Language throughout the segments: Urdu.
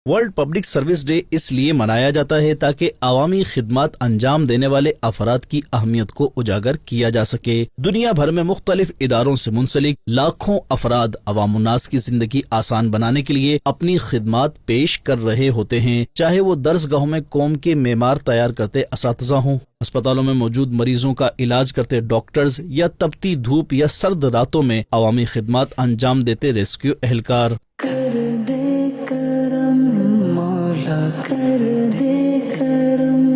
ورلڈ پبلک سروس ڈے اس لیے منایا جاتا ہے تاکہ عوامی خدمات انجام دینے والے افراد کی اہمیت کو اجاگر کیا جا سکے۔ دنیا بھر میں مختلف اداروں سے منسلک لاکھوں افراد عوام الناس کی زندگی آسان بنانے کے لیے اپنی خدمات پیش کر رہے ہوتے ہیں، چاہے وہ درسگاہوں میں قوم کے معمار تیار کرتے اساتذہ ہوں، اسپتالوں میں موجود مریضوں کا علاج کرتے ڈاکٹرز، یا تپتی دھوپ یا سرد راتوں میں عوامی خدمات انجام دیتے ریسکیو اہلکار۔ کر دے کرم مولا، کر دے کرم۔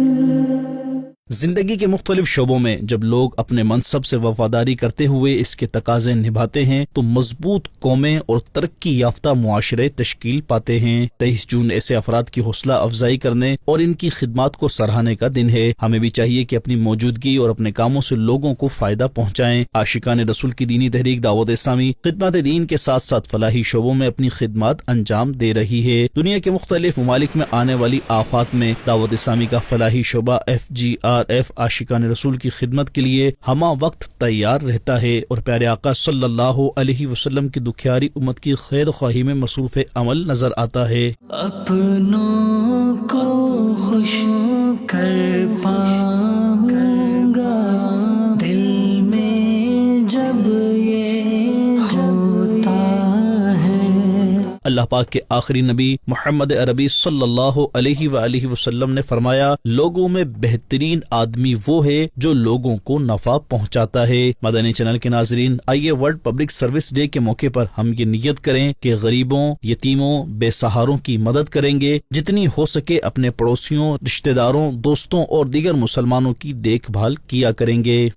زندگی کے مختلف شعبوں میں جب لوگ اپنے منصب سے وفاداری کرتے ہوئے اس کے تقاضے نبھاتے ہیں تو مضبوط قومیں اور ترقی یافتہ معاشرے تشکیل پاتے ہیں۔ 23 جون ایسے افراد کی حوصلہ افزائی کرنے اور ان کی خدمات کو سراہنے کا دن ہے۔ ہمیں بھی چاہیے کہ اپنی موجودگی اور اپنے کاموں سے لوگوں کو فائدہ پہنچائیں۔ عاشقان رسول کی دینی تحریک دعوت اسلامی خدمت دین کے ساتھ ساتھ فلاحی شعبوں میں اپنی خدمات انجام دے رہی ہے۔ دنیا کے مختلف ممالک میں آنے والی آفات میں دعوت اسلامی کا فلاحی شعبہ FGRF عاشقان رسول کی خدمت کے لیے ہمہ وقت تیار رہتا ہے اور پیارے آقا صلی اللہ علیہ وسلم کی دکھیاری امت کی خیر خواہی میں مصروف عمل نظر آتا ہے۔ اپنوں کو خوش کر پاؤں گا دل میں جب یہ ہوتا ہے۔ اللہ پاک کے آخری نبی محمد عربی صلی اللہ علیہ وآلہ وسلم نے فرمایا، لوگوں میں بہترین آدمی وہ ہے جو لوگوں کو نفع پہنچاتا ہے۔ مدنی چینل کے ناظرین، آئیے ورلڈ پبلک سروس ڈے کے موقع پر ہم یہ نیت کریں کہ غریبوں، یتیموں، بے سہاروں کی مدد کریں گے، جتنی ہو سکے اپنے پڑوسیوں، رشتہ داروں، دوستوں اور دیگر مسلمانوں کی دیکھ بھال کیا کریں گے۔